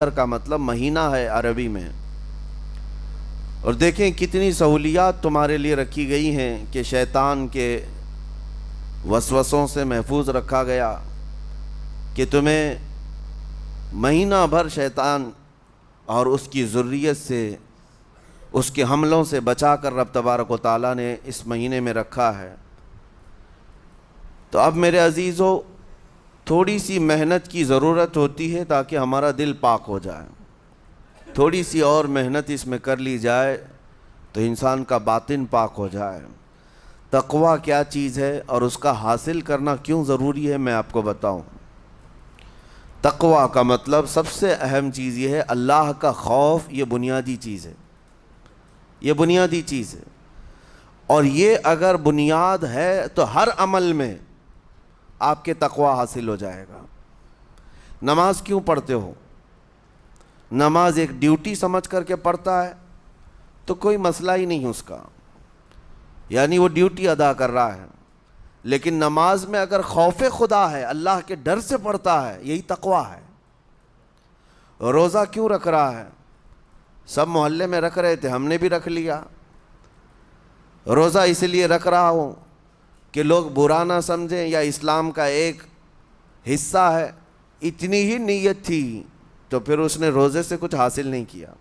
کا مطلب مہینہ ہے عربی میں۔ اور دیکھیں کتنی سہولیات تمہارے لیے رکھی گئی ہیں کہ شیطان کے وسوسوں سے محفوظ رکھا گیا، کہ تمہیں مہینہ بھر شیطان اور اس کی ذریت سے، اس کے حملوں سے بچا کر رب تبارک و تعالیٰ نے اس مہینے میں رکھا ہے۔ تو اب میرے عزیزو، تھوڑی سی محنت کی ضرورت ہوتی ہے تاکہ ہمارا دل پاک ہو جائے۔ تھوڑی سی اور محنت اس میں کر لی جائے تو انسان کا باطن پاک ہو جائے۔ تقویٰ کیا چیز ہے اور اس کا حاصل کرنا کیوں ضروری ہے، میں آپ کو بتاؤں۔ تقویٰ کا مطلب سب سے اہم چیز یہ ہے، اللہ کا خوف۔ یہ بنیادی چیز ہے، یہ بنیادی چیز ہے، اور یہ اگر بنیاد ہے تو ہر عمل میں آپ کے تقویٰ حاصل ہو جائے گا۔ نماز کیوں پڑھتے ہو؟ نماز ایک ڈیوٹی سمجھ کر کے پڑھتا ہے تو کوئی مسئلہ ہی نہیں اس کا، یعنی وہ ڈیوٹی ادا کر رہا ہے۔ لیکن نماز میں اگر خوف خدا ہے، اللہ کے ڈر سے پڑھتا ہے، یہی تقویٰ ہے۔ روزہ کیوں رکھ رہا ہے؟ سب محلے میں رکھ رہے تھے، ہم نے بھی رکھ لیا۔ روزہ اس لیے رکھ رہا ہوں کہ لوگ برا نہ سمجھیں، یا اسلام کا ایک حصہ ہے۔ اتنی ہی نیت تھی تو پھر اس نے روزے سے کچھ حاصل نہیں کیا،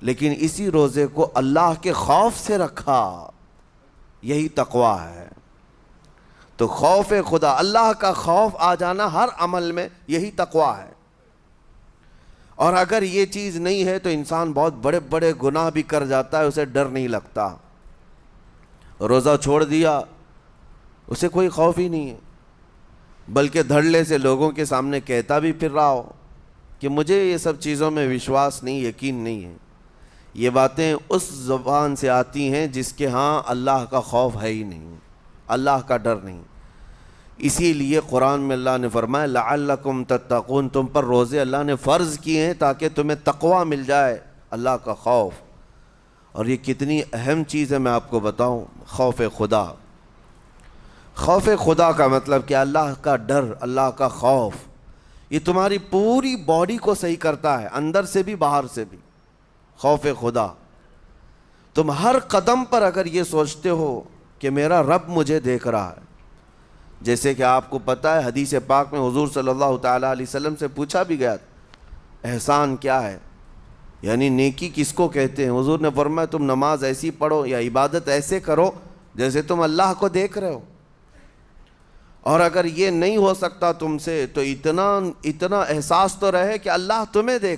لیکن اسی روزے کو اللہ کے خوف سے رکھا، یہی تقویٰ ہے۔ تو خوف خدا، اللہ کا خوف آ جانا ہر عمل میں، یہی تقویٰ ہے۔ اور اگر یہ چیز نہیں ہے تو انسان بہت بڑے بڑے گناہ بھی کر جاتا ہے، اسے ڈر نہیں لگتا۔ روزہ چھوڑ دیا، اسے کوئی خوف ہی نہیں ہے، بلکہ دھڑلے سے لوگوں کے سامنے کہتا بھی پھر رہا ہو کہ مجھے یہ سب چیزوں میں وشواس نہیں، یقین نہیں ہے۔ یہ باتیں اس زبان سے آتی ہیں جس کے ہاں اللہ کا خوف ہے ہی نہیں، اللہ کا ڈر نہیں۔ اسی لیے قرآن میں اللہ نے فرمایا لعلکم تتقون، تم پر روزے اللہ نے فرض کیے ہیں تاکہ تمہیں تقویٰ مل جائے، اللہ کا خوف۔ اور یہ کتنی اہم چیز ہے میں آپ کو بتاؤں، خوف خدا۔ خوف خدا کا مطلب کہ اللہ کا ڈر، اللہ کا خوف، یہ تمہاری پوری باڈی کو صحیح کرتا ہے، اندر سے بھی باہر سے بھی۔ خوف خدا، تم ہر قدم پر اگر یہ سوچتے ہو کہ میرا رب مجھے دیکھ رہا ہے۔ جیسے کہ آپ کو پتہ ہے حدیث پاک میں حضور صلی اللہ تعالیٰ علیہ وسلم سے پوچھا بھی گیا، احسان کیا ہے، یعنی نیکی کس کو کہتے ہیں؟ حضور نے فرمایا تم نماز ایسی پڑھو یا عبادت ایسے کرو جیسے تم اللہ کو دیکھ رہے ہو۔ اور اگر یہ نہیں ہو سکتا تم سے تو اتنا احساس تو رہے کہ اللہ تمہیں دیکھ